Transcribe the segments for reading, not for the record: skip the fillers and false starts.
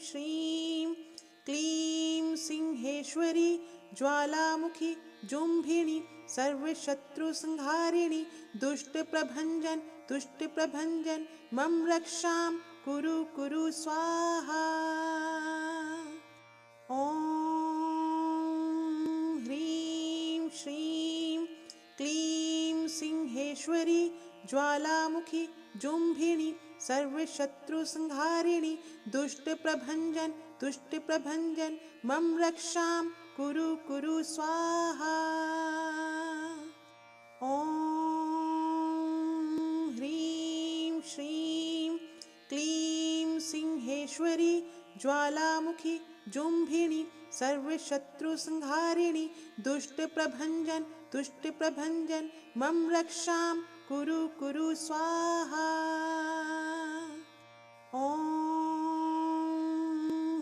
श्रीं क्लीं सिंहेश्वरी ज्वालामुखी जुम्भिणी सर्वशत्रुसंहारिणी दुष्टप्रभञ्जन तुष्टप्रभञ्जन मम रक्षां कुरु कुरु स्वाहा। ॐ ह्रीं श्रीं क्लीं सिंहेश्वरी ज्वालामुखी जुम्भिणी सर्वशत्रुसंहारिणी दुष्टप्रभञ्जन तुष्टप्रभञ्जन मम रक्षां कुरु कुरु स्वाहा। ॐ ह्रीं श्रीं क्लीं सिंहेश्वरी ज्वालामुखी जुम्भिणी सर्वशत्रुसंहारिणी दुष्टप्रभञ्जन तुष्टप्रभञ्जन मम रक्षां कुरु कुरु स्वाहा। ॐ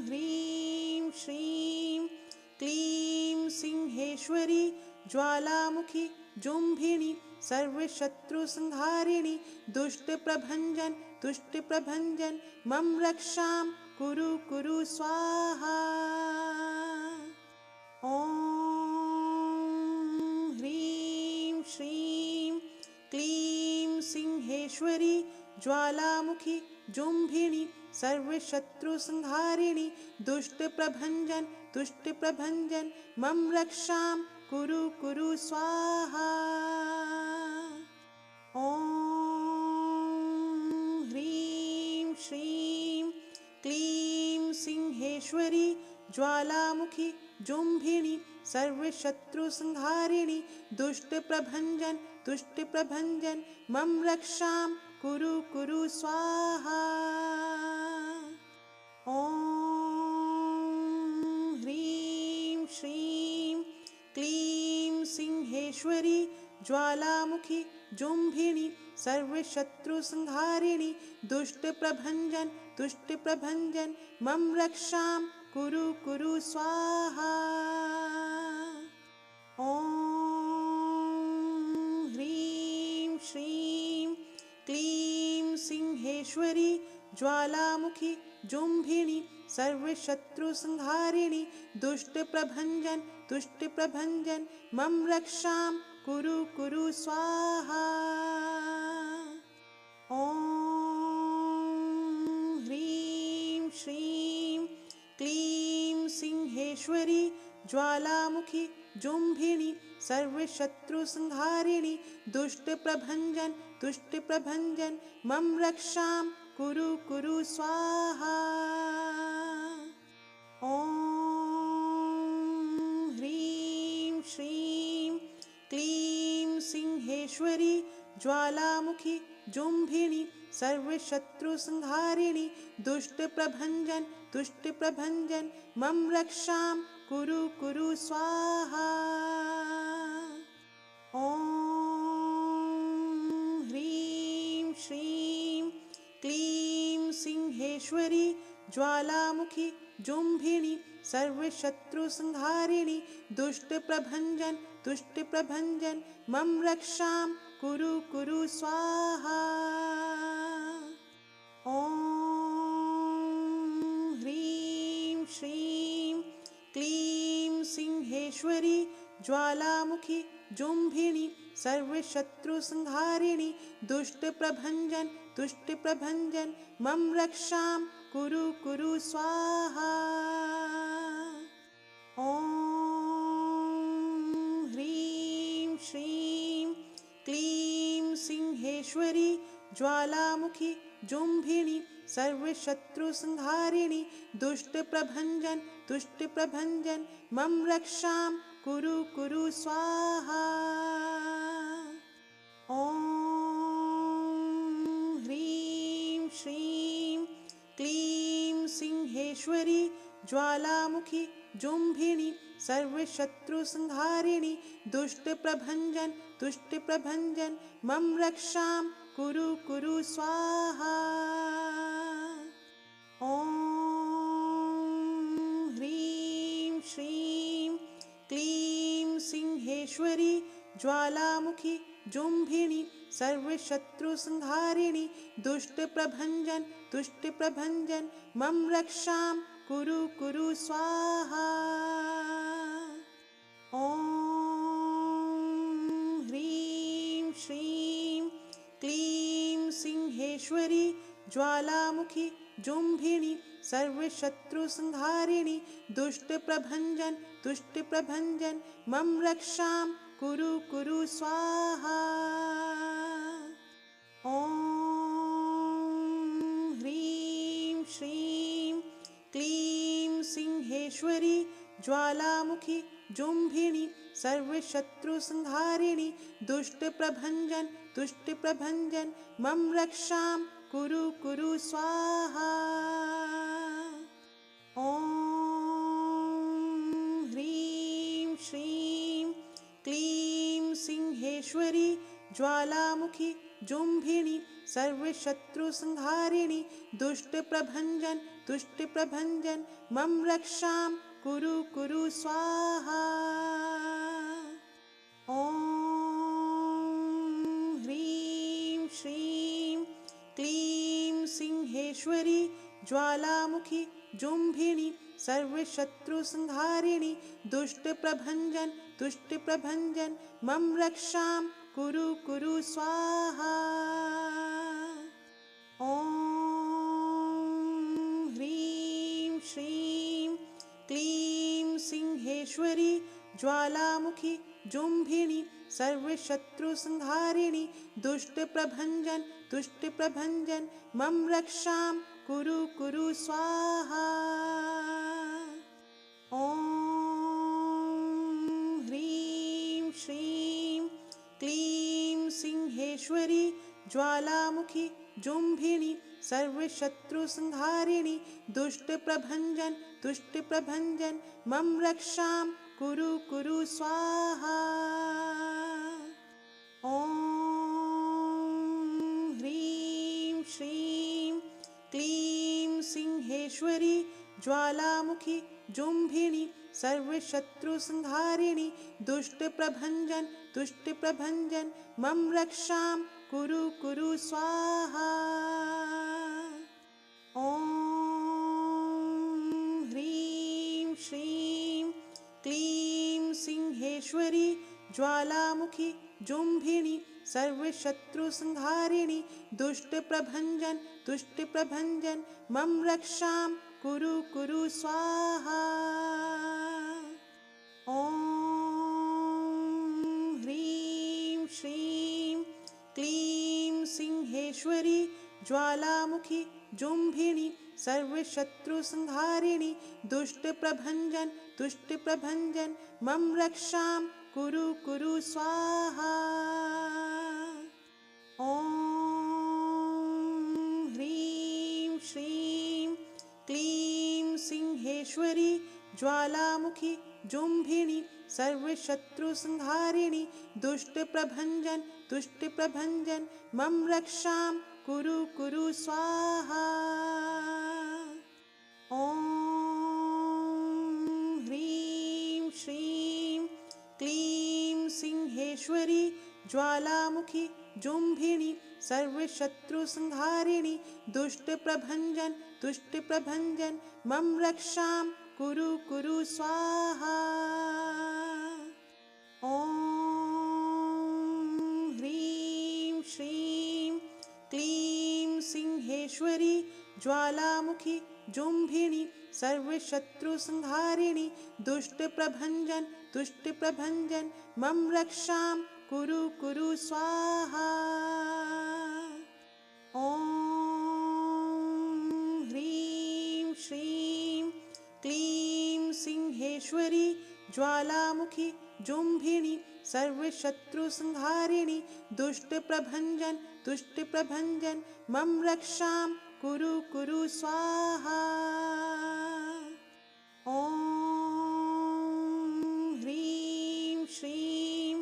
ह्रीं श्रीं क्लीं सिंहेश्वरी ज्वालामुखी जुम्भिणी सर्वशत्रुसंहारिणी दुष्टप्रभञ्जन तुष्टप्रभञ्जन मम रक्षां कुरु कुरु स्वाहा। ॐ ह्रीं श्रीं क्लीं सिंहेश्वरी ज्वालामुखी जुम्भिणी सर्वशत्रुसंहारिणी दुष्टप्रभञ्जन तुष्टप्रभञ्जन मम रक्षां कुरु कुरु स्वाहा। ॐ ह्रीं श्रीं क्लीं सिंहेश्वरी ज्वालामुखी जुम्भिणी सर्वशत्रुसंहारिणी दुष्टप्रभञ्जन तुष्टप्रभञ्जन मम रक्षां कुरु कुरु स्वाहा। ॐ ह्रीं श्रीं क्लीं सिंहेश्वरी ज्वालामुखी जुम्भिणी सर्वशत्रुसंहारिणी दुष्टप्रभञ्जन तुष्टप्रभञ्जन मम रक्षां कुरु कुरु स्वाहा। ॐ ह्रीं श्रीं क्लीं सिंहेश्वरी ज्वालामुखी जुम्भिणी सर्वशत्रुसंहारिणी दुष्टप्रभञ्जन तुष्टप्रभञ्जन मम रक्षां कुरु कुरु स्वाहा। ॐ ह्रीं श्रीं क्लीं सिंहेश्वरी ज्वालामुखी जुम्भिणी सर्वशत्रुसंहारिणी दुष्टप्रभञ्जन तुष्टप्रभञ्जन मम रक्षां कुरु कुरु स्वाहा। ॐ ह्रीं श्रीं क्लीं सिंहेश्वरी ज्वालामुखी जुम्भिणी सर्वशत्रुसंहारिणी दुष्टप्रभञ्जन तुष्टप्रभञ्जन मम रक्षां कुरु कुरु स्वाहा। ॐ ह्रीं श्रीं क्लीं सिंहेश्वरी ज्वालामुखी जुम्भिणी सर्वशत्रुसंहारिणी दुष्टप्रभञ्जन तुष्टप्रभञ्जन मम रक्षां कुरु कुरु स्वाहा। ॐ ह्रीं श्रीं क्लीं सिंहेश्वरी ज्वालामुखी जुम्भिणी सर्वशत्रुसंहारिणी दुष्टप्रभञ्जन तुष्टप्रभञ्जन मम रक्षां कुरु कुरु स्वाहा। ॐ ह्रीं श्रीं क्लीं सिंहेश्वरी ज्वालामुखी जुम्भिणी सर्वशत्रुसंहारिणी दुष्टप्रभञ्जन तुष्टप्रभञ्जन मम रक्षां कुरु कुरु स्वाहा। ॐ ह्रीं श्रीं क्लीं सिंहेश्वरी ज्वालामुखी जुम्भिणी सर्वशत्रुसंहारिणी दुष्टप्रभञ्जन तुष्टप्रभञ्जन मम रक्षां कुरु कुरु स्वाहा। ॐ ह्रीं श्रीं क्लीं सिंहेश्वरी ज्वालामुखी जुम्भिणी सर्वशत्रुसंहारिणि दुष्टप्रभञ्जन तुष्टप्रभञ्जन मम रक्षां कुरु कुरु स्वाहा। ॐ ह्रीं श्रीं क्लीं सिंहेश्वरी ज्वालामुखी जुम्भिणी सर्वशत्रुसंहारिणि दुष्टप्रभञ्जन तुष्टप्रभञ्जन मम रक्षां कुरु कुरु स्वाहा। ॐ ह्रीं श्रीं क्लीं सिंहेश्वरी ज्वालामुखी जुम्भिणी सर्वशत्रुसंहारिणि दुष्टप्रभञ्जन तुष्टप्रभञ्जन मम रक्षां कुरु कुरु स्वाहा। ॐ ह्रीं श्रीं क्लीं सिंहेश्वरी ज्वालामुखी जुम्भिणी सर्वशत्रुसंहारिणि दुष्टप्रभञ्जन तुष्टप्रभञ्जन मम रक्षां कुरु कुरु स्वाहा। ॐ ह्रीं श्रीं क्लीं सिंहेश्वरी ज्वालामुखी जुम्भिणी सर्वशत्रुसंहारिणि दुष्टप्रभञ्जन तुष्टप्रभञ्जन मम रक्षां कुरु कुरु स्वाहा। ॐ ह्रीं श्रीं क्लीं सिंहेश्वरी ज्वालामुखी जुम्भिणी सर्वशत्रुसंहारिणि दुष्टप्रभञ्जन तुष्टप्रभञ्जन मम रक्षां कुरु कुरु स्वाहा। ॐ ह्रीं श्रीं क्लीं सिंहेश्वरी ज्वालामुखी जुम्भिणी सर्वशत्रुसंहारिणि दुष्टप्रभञ्जन तुष्टप्रभञ्जन मम रक्षां कुरु कुरु स्वाहा। ॐ ह्रीं श्रीं क्लीं सिंहेश्वरी ज्वालामुखी जुम्भिणी सर्वशत्रुसंहारिणि दुष्टप्रभञ्जन तुष्टप्रभञ्जन मम रक्षां कुरु कुरु स्वाहा। ॐ ह्रीं श्रीं क्लीं सिंहेश्वरी ज्वालामुखी जुम्भिणी सर्वशत्रुसंहारिणि दुष्टप्रभञ्जन तुष्टप्रभञ्जन मम रक्षां कुरु कुरु स्वाहा। ॐ ह्रीं श्रीं क्लीं सिंहेश्वरी ज्वालामुखी जुम्भिणी सर्वशत्रुसंहारिणि दुष्टप्रभञ्जन तुष्टप्रभञ्जन मम रक्षां कुरु कुरु स्वाहा। ॐ ह्रीं श्रीं क्लीं सिंहेश्वरी ज्वालामुखी जुम्भिणी सर्वशत्रुसंहारिणि दुष्टप्रभञ्जन तुष्टप्रभञ्जन मम रक्षां कुरु कुरु स्वाहा। ॐ ह्रीं श्रीं क्लीं सिंहेश्वरी ज्वालामुखी जुम्भिणी सर्वशत्रुसंहारिणि दुष्टप्रभञ्जन तुष्टप्रभञ्जन मम रक्षां कुरु कुरु स्वाहा। ॐ ह्रीं श्रीं क्लीं सिंहेश्वरी ज्वालामुखी जुम्भिणी सर्वशत्रुसंहारिणि दुष्टप्रभञ्जन तुष्टप्रभञ्जन मम रक्षां कुरु कुरु स्वाहा। ॐ ह्रीं श्रीं क्लीं सिंहेश्वरी ज्वालामुखी जुम्भिणी सर्वशत्रुसंहारिणि दुष्टप्रभञ्जन तुष्टप्रभञ्जन मम रक्षां कुरु कुरु स्वाहा। ॐ ह्रीं श्रीं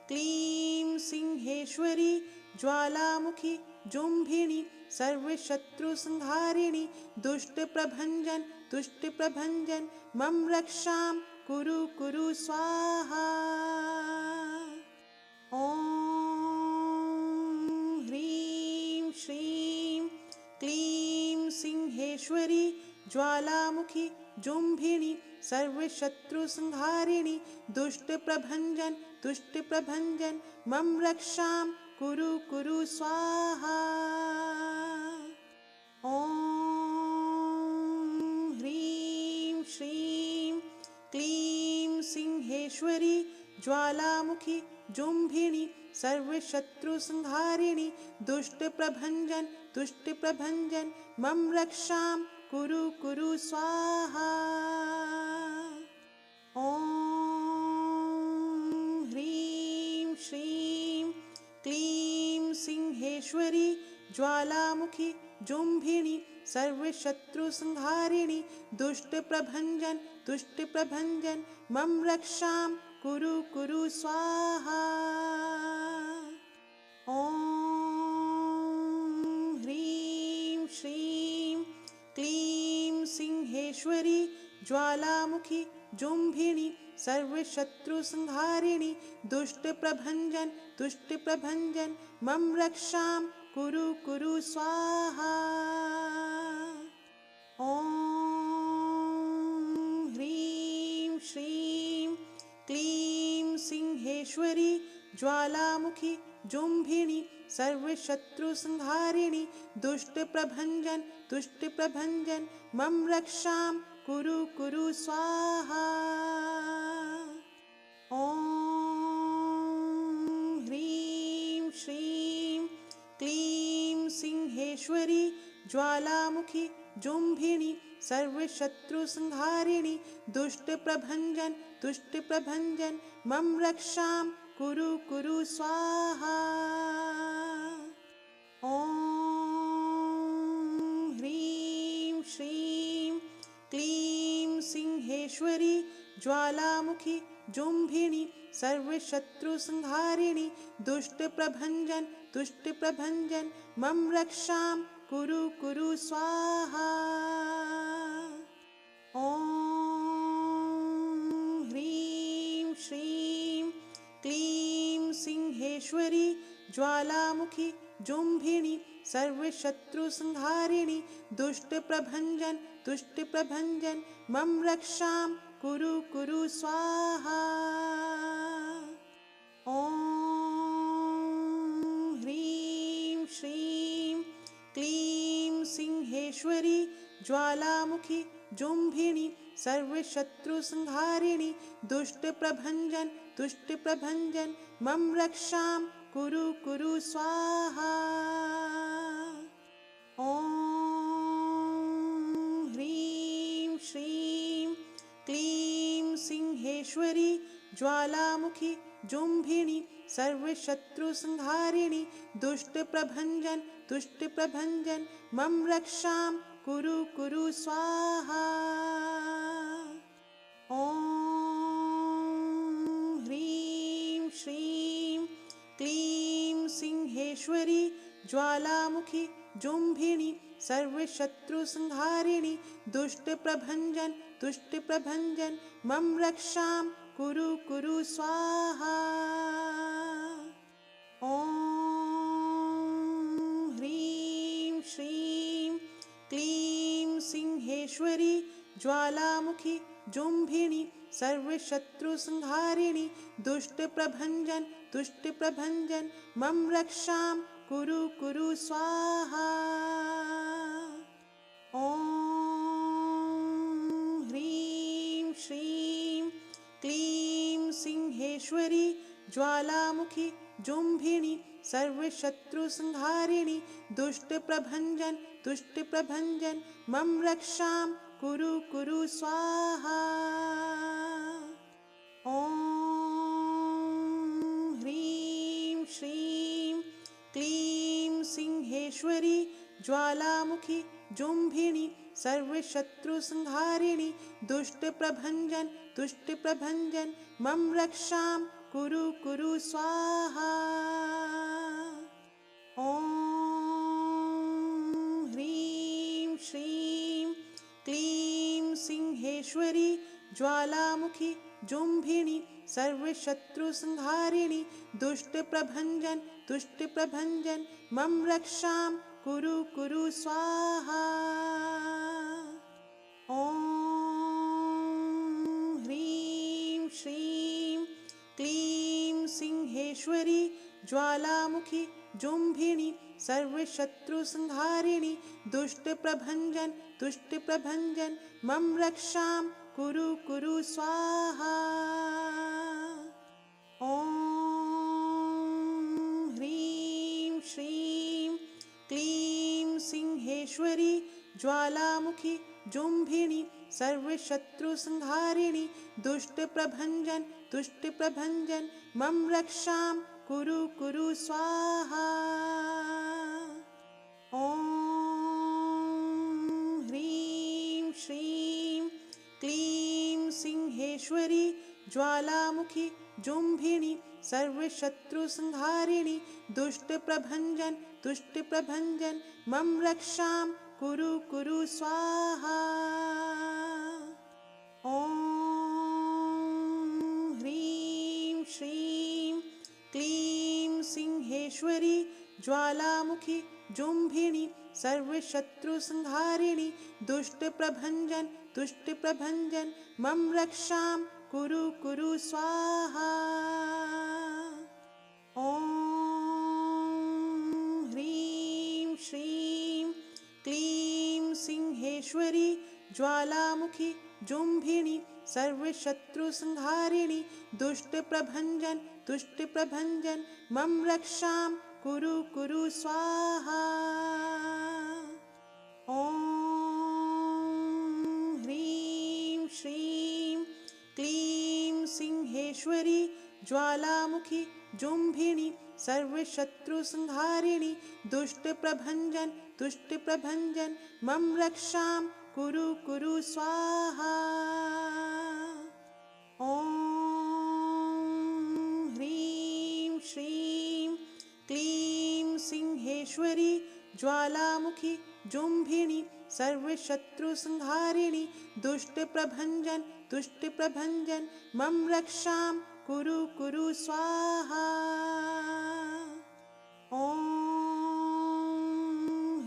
क्लीं सिंहेश्वरी ज्वालामुखी जुम्भिणी सर्वशत्रुसंहारिणि दुष्टप्रभञ्जन तुष्टप्रभञ्जन मम रक्षां कुरु कुरु स्वाहा। ॐ सिंहेश्वरी ज्वालामुखी जुम्भिणी सर्वशत्रुसंहारिणी दुष्टप्रभञ्जन तुष्टप्रभञ्जन मम रक्षां कुरु कुरु स्वाहा। ॐ ह्रीं श्रीं क्लीं सिंहेश्वरी ज्वालामुखी जुम्भिणी सर्वशत्रुसंहारिणी दुष्टप्रभञ्जन तुष्टप्रभञ्जन मम रक्षां कुरु कुरु स्वाहा। ॐ ह्रीं श्रीं क्लीं सिंहेश्वरी ज्वालामुखी जुम्भिणी सर्वशत्रुसंहारिणी दुष्टप्रभञ्जन तुष्टप्रभञ्जन मम रक्षां कुरु कुरु स्वाहा। ॐ ह्रीं श्रीं क्लीं सिंहेश्वरी ज्वालामुखी जुम्भिणी सर्वशत्रुसंहारिणी दुष्टप्रभञ्जन तुष्टप्रभञ्जन मम रक्षां कुरु कुरु स्वाहा। ॐ ह्रीं श्रीं क्लीं सिंहेश्वरी ज्वालामुखी जुम्भिणी सर्वशत्रुसंहारिणी दुष्टप्रभञ्जन तुष्टप्रभञ्जन मम रक्षां कुरु कुरु स्वाहा। ॐ ह्रीं श्रीं क्लीं सिंहेश्वरी ज्वालामुखी जुम्भिणी सर्वशत्रुसंहारिणी दुष्टप्रभञ्जन तुष्टप्रभञ्जन मम रक्षां कुरु कुरु स्वाहा। ॐ ह्रीं श्रीं क्लीं सिंहेश्वरी ज्वालामुखी जुम्भिणी सर्वशत्रुसंहारिणी दुष्टप्रभञ्जन तुष्टप्रभञ्जन मम रक्षां कुरु कुरु स्वाहा। ॐ ह्रीं श्रीं क्लीं सिंहेश्वरी ज्वालामुखी जुम्भिणी सर्वशत्रुसंहारिणी दुष्टप्रभञ्जन तुष्टप्रभञ्जन मम रक्षां कुरु कुरु स्वाहा। ॐ ह्रीं श्रीं क्लीं सिंहेश्वरी ज्वालामुखी जुम्भिणी सर्वशत्रुसंहारिणी दुष्टप्रभञ्जन तुष्टप्रभञ्जन मम रक्षां कुरु कुरु स्वाहा। ॐ ह्रीं श्रीं क्लीं सिंहेश्वरी ज्वालामुखी जुम्भिणी सर्वशत्रुसंहारिणी दुष्टप्रभञ्जन तुष्टप्रभञ्जन मम रक्षां कुरु कुरु स्वाहा। ॐ ह्रीं श्रीं क्लीं सिंहेश्वरी ज्वालामुखी जुम्भिणी सर्वशत्रुसंहारिणी दुष्टप्रभञ्जन तुष्टप्रभञ्जन मम रक्षां कुरु कुरु स्वाहा। ॐ ह्रीं श्रीं क्लीं सिंहेश्वरी ज्वालामुखी जुम्भिणी सर्वशत्रुसंहारिणी दुष्टप्रभञ्जन तुष्टप्रभञ्जन मम रक्षां कुरु कुरु स्वाहा। ॐ ह्रीं श्रीं क्लीं सिंहेश्वरी ज्वालामुखी जुम्भिणी सर्वशत्रुसंहारिणी दुष्टप्रभञ्जन तुष्टप्रभञ्जन मम रक्षां कुरु कुरु स्वाहा। ॐ ह्रीं श्रीं क्लीं सिंहेश्वरी ज्वालामुखी जुम्भिणी सर्वशत्रुसंहारिणी दुष्टप्रभञ्जन तुष्टप्रभञ्जन मम रक्षां कुरु कुरु स्वाहा। ॐ ह्रीं श्रीं क्लीं सिंहेश्वरी ज्वालामुखी जुम्भिणी सर्वशत्रुसंहारिणी दुष्टप्रभञ्जन तुष्टप्रभञ्जन मम रक्षां कुरु कुरु स्वाहा। ॐ ह्रीं श्रीं क्लीं सिंहेश्वरी ज्वालामुखी जुम्भिणी सर्वशत्रुसंहारिणी दुष्टप्रभञ्जन तुष्टप्रभञ्जन मम रक्षां कुरु कुरु स्वाहा। ॐ ह्रीं श्रीं क्लीं सिंहेश्वरी ज्वालामुखी जुम्भिणी सर्वशत्रुसंहारिणी दुष्टप्रभञ्जन तुष्टप्रभञ्जन मम रक्षां कुरु कुरु स्वाहा। ॐ ह्रीं श्रीं क्लीं सिंहेश्वरी ज्वालामुखी जुम्भिणी सर्वशत्रुसंहारिणी दुष्टप्रभञ्जन तुष्टप्रभञ्जन मम रक्षां कुरु कुरु स्वाहा। ॐ ह्रीं श्रीं क्लीं सिंहेश्वरी ज्वालामुखी जुम्भिणी सर्वशत्रुसंहारिणी दुष्टप्रभञ्जन तुष्टप्रभञ्जन मम रक्षां कुरु कुरु स्वाहा। ॐ ह्रीं श्रीं क्लीं सिंहेश्वरी ज्वालामुखी जुम्भिणी सर्वशत्रुसंहारिणी दुष्टप्रभञ्जन तुष्टप्रभञ्जन मम रक्षां कुरु कुरु स्वाहा। ॐ ह्रीं श्रीं क्लीं सिंहेश्वरी ज्वालामुखी जुम्भिणी सर्वशत्रुसंहारिणी दुष्टप्रभञ्जन तुष्टप्रभञ्जन मम रक्षां कुरु कुरु स्वाहा। ॐ ह्रीं श्रीं क्लीं सिंहेश्वरी ज्वालामुखी जुम्भिणी सर्वशत्रुसंहारिणी दुष्टप्रभञ्जन तुष्टप्रभञ्जन मम रक्षां कुरु कुरु स्वाहा। ॐ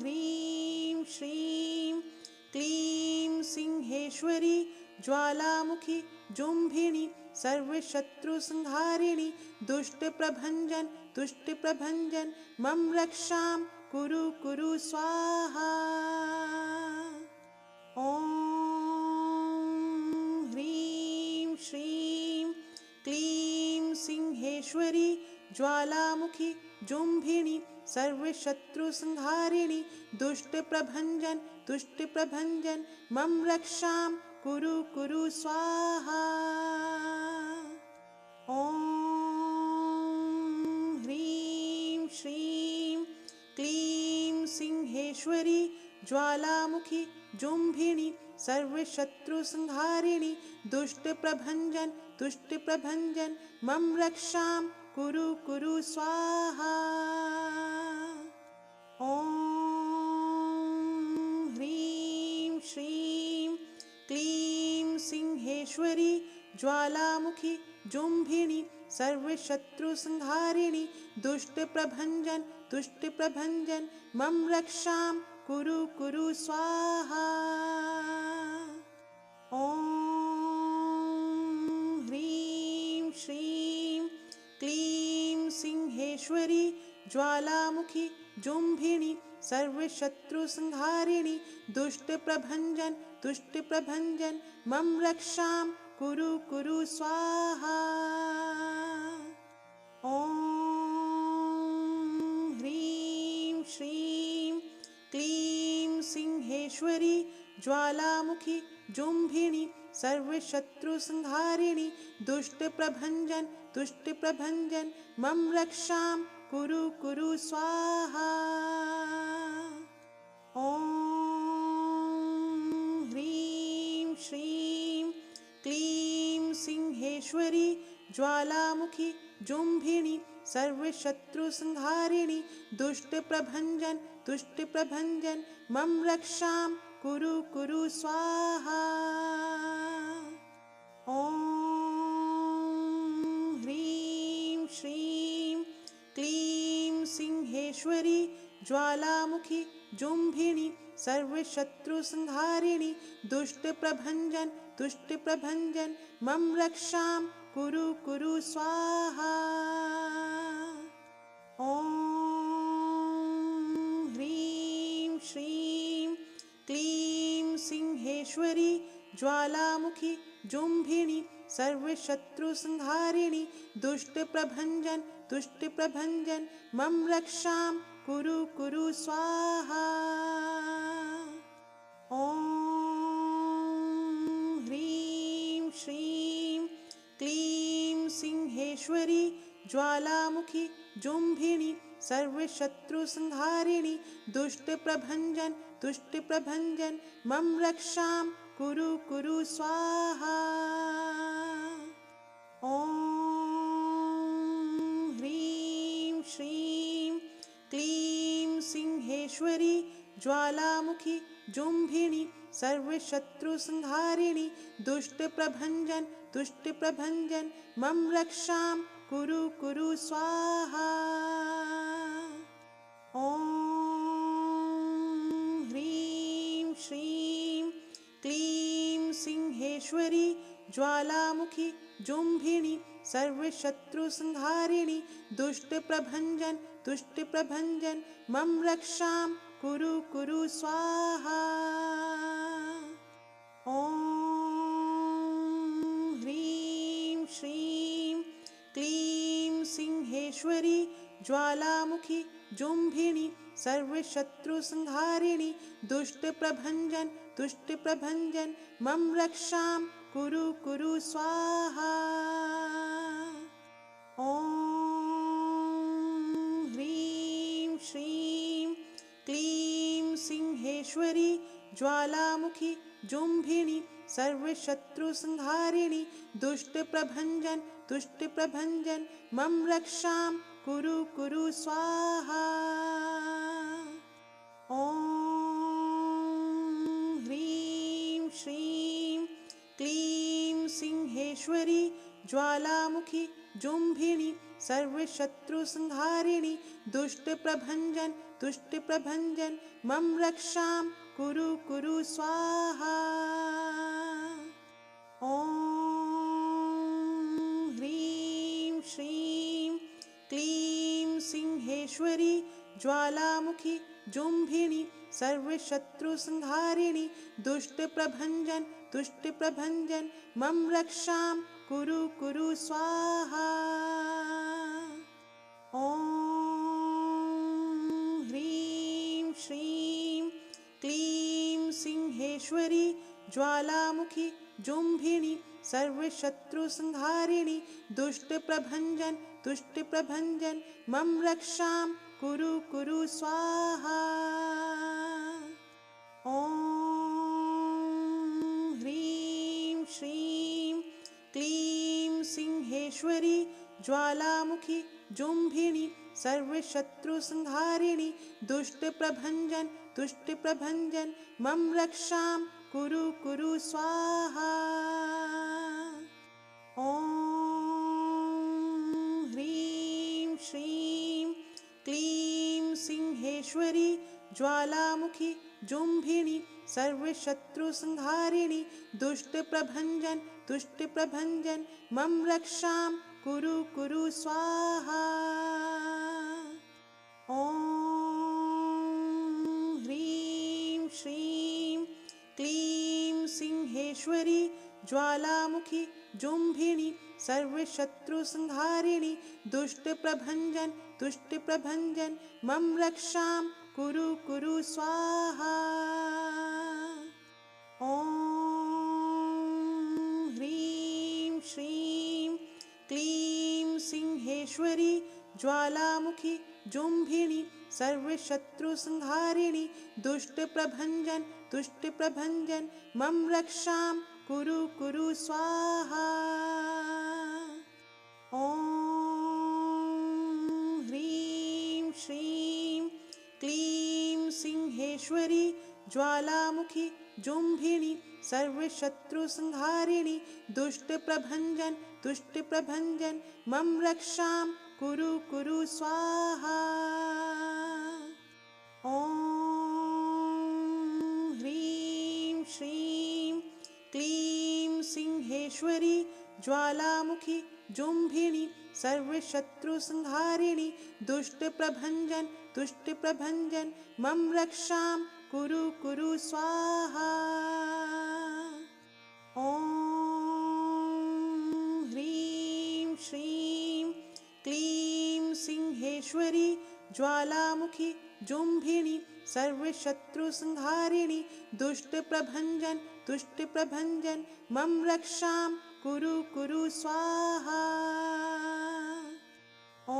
ह्रीं श्रीं क्लीं सिंहेश्वरी ज्वालामुखी जुम्भिणी सर्वशत्रुसंहारिणी दुष्टप्रभञ्जन तुष्टप्रभञ्जन मम रक्षां कुरु कुरु स्वाहा। ॐ ह्रीं श्रीं क्लीं सिंहेश्वरी ज्वालामुखी जुम्भिणी सर्वशत्रुसंहारिणी दुष्टप्रभञ्जन तुष्टप्रभञ्जन मम रक्षां कुरु कुरु स्वाहा। ॐ ह्रीं श्रीं क्लीं सिंहेश्वरी ज्वालामुखी जुम्भिणी सर्वशत्रुसंहारिणी दुष्टप्रभञ्जन तुष्टप्रभञ्जन मम रक्षां कुरु कुरु स्वाहा। ॐ ह्रीं श्रीं क्लीं सिंहेश्वरी ज्वालामुखी जुम्भिणी सर्वशत्रुसंहारिणी दुष्टप्रभञ्जन तुष्टप्रभञ्जन मम रक्षां कुरु कुरु स्वाहा। ॐ ह्रीं श्रीं क्लीं सिंहेश्वरी ज्वालामुखी जुम्भिणी सर्वशत्रुसंहारिणी दुष्टप्रभञ्जन तुष्टप्रभञ्जन मम रक्षां कुरु कुरु स्वाहा। ॐ ह्रीं श्रीं क्लीं सिंहेश्वरी ज्वालामुखी जुम्भिणी सर्वशत्रुसंहारिणी दुष्टप्रभञ्जन तुष्टप्रभञ्जन मम रक्षां कुरु कुरु स्वाहा। ॐ ह्रीं श्रीं क्लीं सिंहेश्वरी ज्वालामुखी जुम्भिणी सर्वशत्रुसंहारिणी दुष्टप्रभञ्जन तुष्टप्रभञ्जन मम रक्षां कुरु कुरु स्वाहा। ॐ ह्रीं श्रीं क्लीं सिंहेश्वरी ज्वालामुखी जुम्भिनी सर्वशत्रुसंहारिणी दुष्टप्रभञ्जन तुष्टप्रभञ्जन मम रक्षां कुरु कुरु स्वाहा। ॐ ह्रीं श्रीं क्लीं सिंहेश्वरी ज्वालामुखी जुम्भिनी सर्वशत्रुसंहारिणी दुष्टप्रभञ्जन तुष्टप्रभञ्जन मम रक्षां कुरु कुरु स्वाहा। ॐ ह्रीं श्रीं क्लीं सिंहेश्वरी ज्वालामुखी जुम्भिनी सर्वशत्रुसंहारिणी दुष्टप्रभञ्जन तुष्टप्रभञ्जन मम रक्षां कुरु कुरु स्वाहा। ॐ ह्रीं श्रीं क्लीं सिंहेश्वरी ज्वालामुखी जुम्भिनी सर्वशत्रुसंहारिणी दुष्टप्रभञ्जन तुष्टप्रभञ्जन मम रक्षां कुरु कुरु स्वाहा। ॐ ह्रीं श्रीं क्लीं सिंहेश्वरी ज्वालामुखी जुम्भिनी सर्वशत्रुसंहारिणी दुष्टप्रभञ्जन तुष्टप्रभञ्जन मम रक्षां कुरु कुरु स्वाहा। ॐ ह्रीं श्रीं क्लीं सिंहेश्वरी ज्वालामुखी जुम्भिनी सर्वशत्रुसंहारिणी दुष्टप्रभञ्जन तुष्टप्रभञ्जन मम रक्षां कुरु कुरु स्वाहा। ॐ ह्रीं श्रीं क्लीं सिंहेश्वरी ज्वालामुखी जुम्भिनी सर्वशत्रुसंहारिणी दुष्टप्रभञ्जन तुष्टप्रभञ्जन मम रक्षां कुरु कुरु स्वाहा। ॐ ह्रीं श्रीं क्लीं सिंहेश्वरी ज्वालामुखी जुम्भिनी सर्वशत्रुसंहारिणी दुष्टप्रभञ्जन तुष्टप्रभञ्जन मम रक्षां कुरु कुरु स्वाहा। ॐ ह्रीं श्रीं क्लीं सिंहेश्वरी ज्वालामुखी जुम्भिनी सर्वशत्रुसंहारिणी दुष्टप्रभञ्जन तुष्टप्रभञ्जन मम रक्षां कुरु कुरु स्वाहा। ॐ ह्रीं श्रीं क्लीं सिंहेश्वरी ज्वालामुखी जुम्भिनी सर्वशत्रुसंहारिणी दुष्टप्रभञ्जन तुष्टप्रभञ्जन मम रक्षां कुरु कुरु स्वाहा। ॐ ह्रीं श्रीं क्लीं सिंहेश्वरी ज्वालामुखी जुम्भिनी सर्वशत्रुसंहारिणी दुष्टप्रभञ्जन तुष्टप्रभञ्जन मम रक्षां कुरु कुरु स्वाहा। ॐ ह्रीं श्रीं क्लीं सिंहेश्वरी ज्वालामुखी जुम्भिनी सर्वशत्रुसंहारिणी दुष्टप्रभञ्जन तुष्टप्रभञ्जन मम रक्षां कुरु कुरु स्वाहा। ॐ ह्रीं श्रीं क्लीं सिंहेश्वरी ज्वालामुखी जुम्भिनी सर्वशत्रुसंहारिणी दुष्टप्रभञ्जन तुष्टप्रभञ्जन मम रक्षां कुरु कुरु स्वाहा। ॐ ह्रीं श्रीं क्लीं सिंहेश्वरी ज्वालामुखी जुम्भिनी सर्वशत्रुसंहारिणी दुष्टप्रभञ्जन तुष्टप्रभञ्जन मम रक्षां कुरु कुरु स्वाहा। ॐ ह्रीं श्रीं क्लीं सिंहेश्वरी ज्वालामुखी जुम्भिनी सर्वशत्रुसंहारिणी दुष्टप्रभञ्जन तुष्टप्रभञ्जन मम रक्षां कुरु कुरु स्वाहा। ॐ ह्रीं श्रीं क्लीं सिंहेश्वरी ज्वालामुखी जुम्भिणी सर्वशत्रुसंहारिणी दुष्टप्रभञ्जन तुष्टप्रभञ्जन मम रक्षां कुरु कुरु स्वाहा। ॐ ह्रीं श्रीं क्लीं सिंहेश्वरी ज्वालामुखी जुम्भिणी सर्वशत्रुसंहारिणी दुष्टप्रभञ्जन तुष्टप्रभञ्जन मम रक्षां कुरु कुरु स्वाहा। ॐ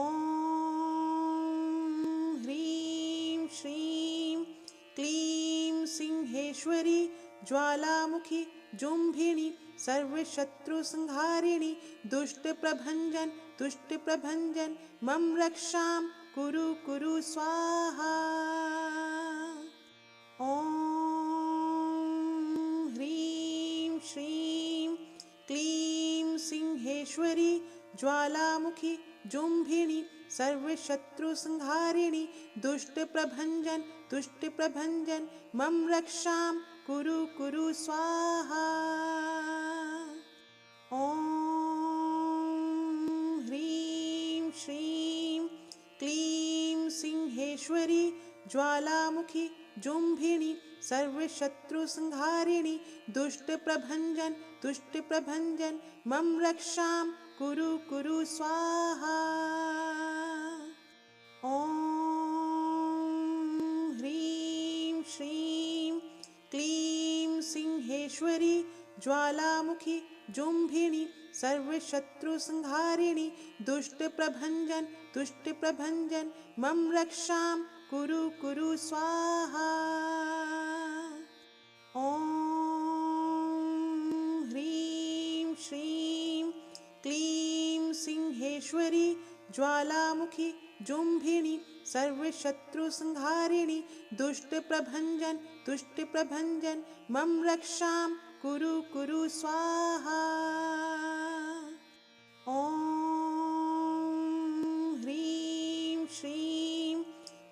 ह्रीं श्रीं क्लीं सिंहेश्वरी ज्वालामुखी जुम्भिणी सर्वशत्रुसंहारिणी दुष्टप्रभञ्जन तुष्टप्रभञ्जन मम रक्षां कुरु कुरु स्वाहा। ॐ ह्रीं श्रीं क्लीं सिंहेश्वरी ज्वालामुखी जुम्भिणी सर्वशत्रुसंहारिणी दुष्टप्रभञ्जन तुष्टप्रभञ्जन मम रक्षां कुरु कुरु स्वाहा। ॐ ह्रीं श्रीं क्लीं सिंहेश्वरी ज्वालामुखी जुम्भिणी सर्वशत्रुसंहारिणी दुष्टप्रभञ्जन तुष्टप्रभञ्जन मम रक्षां कुरु कुरु स्वाहा। ॐ ह्रीं श्रीं क्लीं सिंहेश्वरी ज्वालामुखी जुम्भिणी सर्वशत्रुसंहारिणी दुष्टप्रभञ्जन तुष्टप्रभञ्जन मम रक्षां कुरु कुरु स्वाहा। ॐ ह्रीं श्रीं क्लीं सिंहेश्वरी ज्वालामुखी जुम्भिणी सर्वशत्रुसंहारिणी दुष्टप्रभञ्जन तुष्टप्रभञ्जन मम रक्षां कुरु कुरु स्वाहा। ॐ ह्रीं श्रीं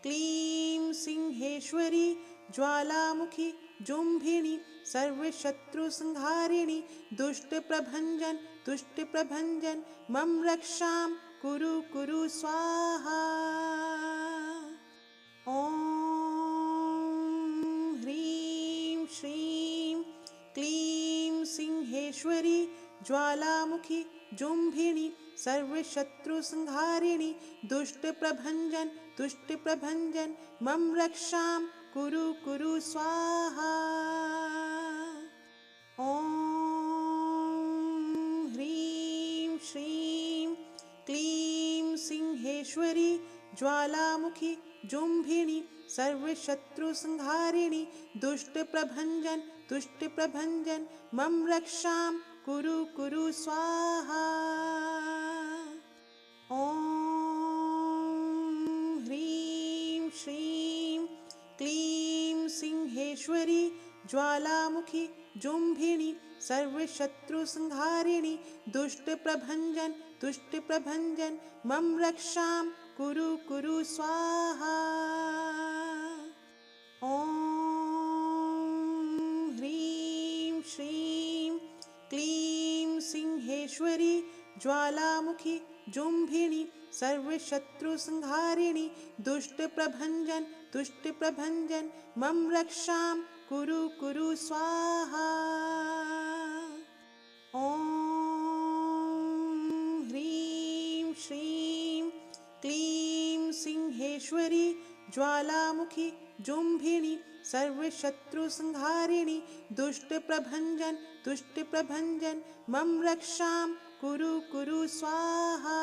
क्लीं सिंहेश्वरी ज्वालामुखी जुम्भिणी सर्वशत्रुसंहारिणी दुष्टप्रभञ्जन तुष्टप्रभञ्जन मम रक्षां कुरु कुरु स्वाहा। ॐ ह्रीं श्रीं क्लीं सिंहेश्वरी ज्वालामुखी जुम्भिणी सर्वशत्रुसंहारिणी दुष्टप्रभञ्जन तुष्टप्रभञ्जन मम रक्षां कुरु कुरु स्वाहा। ॐ ह्रीं श्रीं क्लीं सिंहेश्वरी ज्वालामुखी जुम्भिणी सर्वशत्रुसंहारिणी दुष्टप्रभञ्जन तुष्टप्रभञ्जन मम रक्षां कुरु कुरु स्वाहा। ॐ ह्रीं श्रीं क्लीं सिंहेश्वरी ज्वालामुखी जुम्भिणी सर्वशत्रुसंहारिणी दुष्टप्रभञ्जन तुष्टप्रभञ्जन मम रक्षां कुरु कुरु स्वाहा। ॐ ह्रीं श्रीं क्लीं सिंहेश्वरी ज्वालामुखी जुम्भिणी सर्वशत्रुसंहारिणी दुष्टप्रभञ्जन तुष्टप्रभञ्जन मम रक्षां कुरु कुरु स्वाहा। ॐ ह्रीं श्रीं क्लीं सिंहेश्वरी ज्वालामुखी जुम्भिणी सर्वशत्रुसंहारिणी दुष्टप्रभञ्जन तुष्टप्रभञ्जन मम रक्षां कुरु कुरु स्वाहा।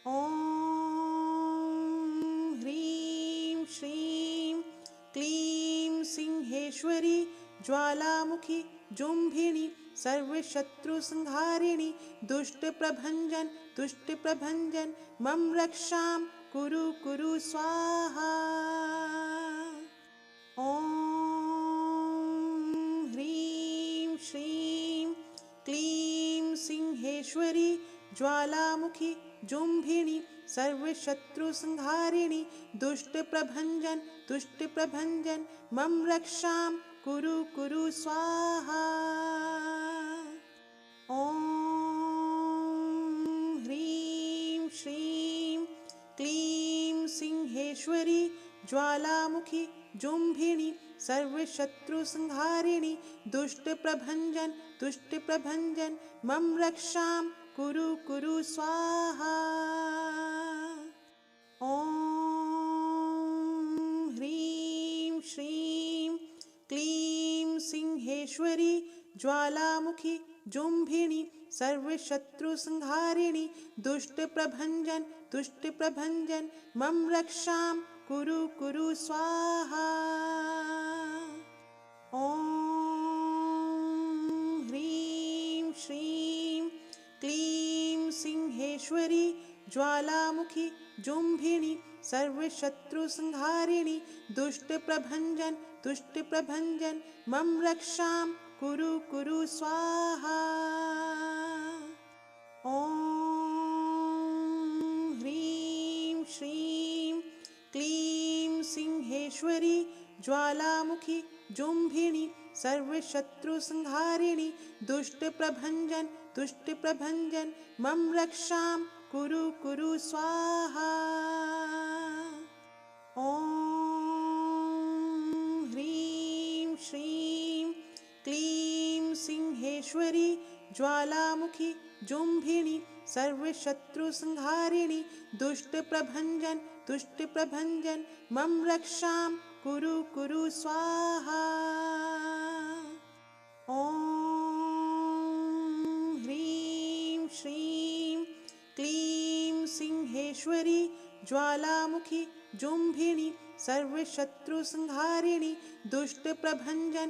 ॐ ह्रीं श्रीं क्लीं सिंहेश्वरी ज्वालामुखी जुम्भिणी सर्वशत्रुसंहारिणी दुष्टप्रभञ्जन तुष्टप्रभञ्जन मम रक्षां कुरु कुरु स्वाहा। ॐ ह्रीं श्रीं क्लीं सिंहेश्वरी ज्वालामुखी जुम्भिणी सर्वशत्रुसंहारिणी दुष्ट प्रभंजन मम रक्षां कुरु कुरु स्वाहा। ॐ ह्रीं श्रीं क्लीं सिंहेश्वरी ज्वालामुखी जुम्भिणी सर्वशत्रुसंहारिणी दुष्ट प्रभंजन मम रक्षां कुरु कुरु स्वाहा। ॐ ह्रीं श्रीं क्लीं सिंहेश्वरी ज्वालामुखी जुम्भिणी सर्वशत्रुसंहारिणी दुष्ट प्रभंजन मम रक्षां कुरु कुरु स्वाहा। ॐ ह्रीं श्रीं क्लीं सिंहेश्वरी ज्वालामुखी जुम्भिणी सर्वशत्रुसंहारिणी दुष्ट प्रभंजन मम रक्षां कुरु कुरु स्वाहा। ॐ ह्रीं श्रीं क्लीं सिंहेश्वरी ज्वालामुखी जुम्भिणी सर्वशत्रुसंहारिणी दुष्ट प्रभंजन मम रक्षां कुरु कुरु स्वाहा। ॐ ह्रीं श्रीं क्लीं सिंहेश्वरी ज्वालामुखी जुम्भिणी सर्वशत्रुसंहारिणी दुष्ट प्रभंजन मम रक्षां कुरु कुरु स्वाहा। ॐ ह्रीं श्रीं क्लीं सिंहेश्वरी ज्वालामुखी जुम्भिणी सर्वशत्रुसंहारिणी दुष्ट प्रभंजन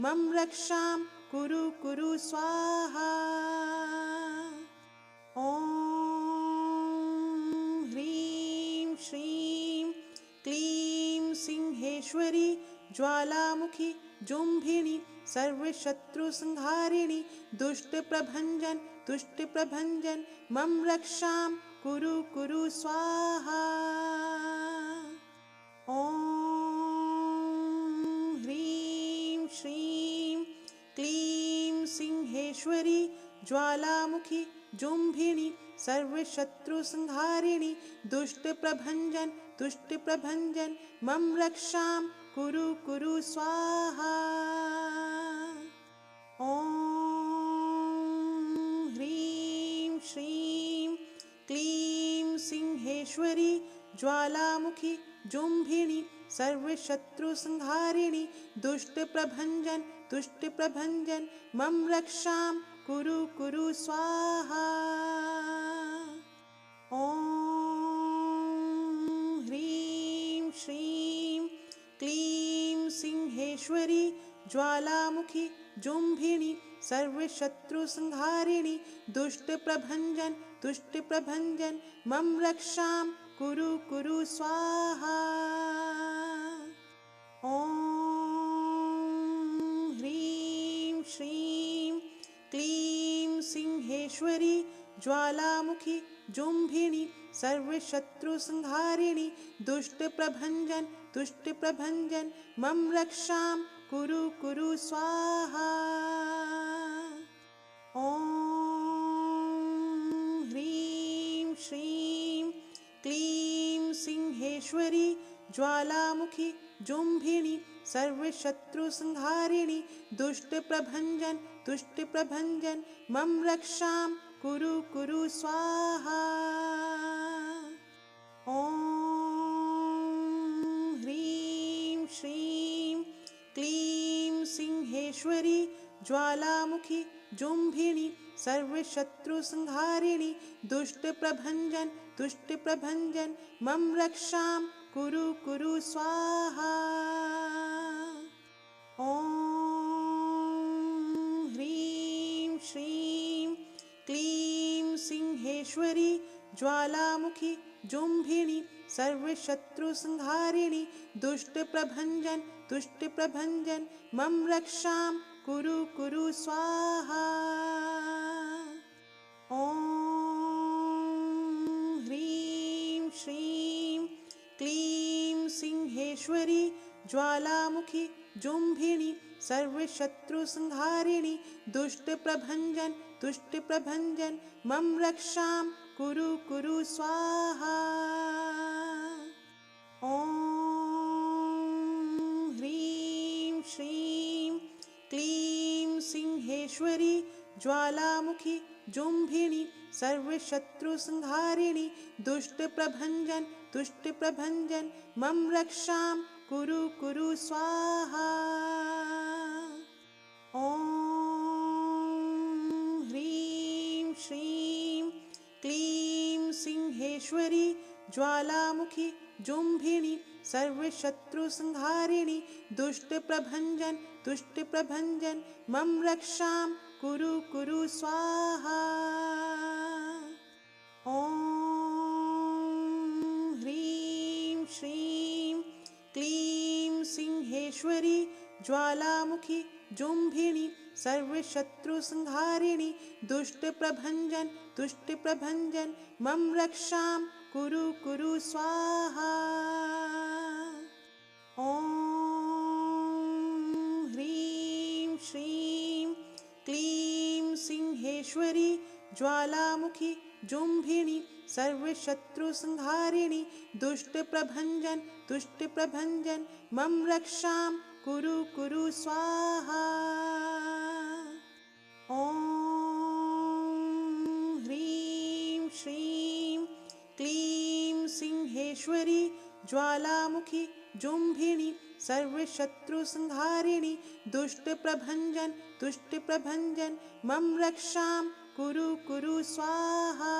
मम रक्षां कुरु कुरु स्वाहा। ॐ ह्रीं श्रीं क्लीं सिंहेश्वरी ज्वालामुखी जुम्भिणी सर्वशत्रुसंहारिणी दुष्ट प्रभंजन मम रक्षां कुरु कुरु स्वाहा। ॐ ह्रीं श्रीं क्लीं सिंहेश्वरी ज्वालामुखी जुम्भिणी सर्वशत्रुसंहारिणी दुष्ट प्रभंजन मम रक्षां कुरु कुरु स्वाहा। ॐ ह्रीं श्रीं क्लीं सिंहेश्वरी ज्वालामुखी जुम्भिणी सर्वशत्रुसंहारिणी दुष्ट प्रभंजन मम रक्षां कुरु कुरु स्वाहा। ॐ ह्रीं श्रीं क्लीं सिंहेश्वरी ज्वालामुखी जुम्भिणी सर्वशत्रुसंहारिणी दुष्ट प्रभंजन मम रक्षां कुरु कुरु स्वाहा। ॐ ह्रीं श्रीं क्लीं सिंहेश्वरी ज्वालामुखी जुम्भिणी सर्वशत्रुसंहारिणी दुष्ट प्रभंजन मम रक्षां कुरु कुरु स्वाहा। ॐ ह्रीं श्रीं क्लीं सिंहेश्वरी ज्वालामुखी जुम्भिणी सर्वशत्रुसंहारिणी दुष्ट प्रभंजन मम रक्षां कुरु कुरु स्वाहा। ॐ ह्रीं श्रीं क्लीं सिंहेश्वरी ज्वालामुखी जुम्भिणी सर्वशत्रुसंहारिणी दुष्ट प्रभंजन मम रक्षां कुरु कुरु स्वाहा। ॐ ह्रीं श्रीं क्लीं सिंहेश्वरी ज्वालामुखी जुम्भिणी सर्वशत्रुसंहारिणी दुष्ट प्रभंजन मम रक्षां कुरु कुरु स्वाहा। ॐ ह्रीं श्रीं सिंहेश्वरी ज्वालामुखी जुम्भिणी सर्वशत्रुसंहारिणी दुष्टप्रभञ्जन तुष्टप्रभञ्जन मम रक्षां कुरु कुरु स्वाहा। ॐ ह्रीं श्रीं क्लीं सिंहेश्वरी ज्वालामुखी जुम्भिणी सर्वशत्रुसंहारिणी दुष्टप्रभञ्जन तुष्टप्रभञ्जन मम रक्षां कुरु कुरु स्वाहा। ॐ ह्रीं श्रीं क्लीं सिंहेश्वरी ज्वालामुखी जुम्भिणी सर्वशत्रुसंहारिणी दुष्टप्रभञ्जन तुष्टप्रभञ्जन मम रक्षां कुरु कुरु स्वाहा। ॐ ह्रीं श्रीं क्लीं सिंहेश्वरी ज्वालामुखी जुम्भिणी सर्वशत्रुसंहारिणी दुष्टप्रभञ्जन तुष्टप्रभञ्जन मम रक्षां कुरु कुरु स्वाहा। ॐ ह्रीं श्रीं क्लीं सिंहेश्वरी ज्वालामुखी जुम्भिणी सर्वशत्रुसंहारिणी दुष्टप्रभञ्जन तुष्टप्रभञ्जन मम रक्षां कुरु कुरु स्वाहा। ॐ ह्रीं श्रीं क्लीं सिंहेश्वरी ज्वालामुखी जुम्भिणी सर्वशत्रुसंहारिणी दुष्टप्रभञ्जन तुष्टप्रभञ्जन मम रक्षां कुरु कुरु स्वाहा।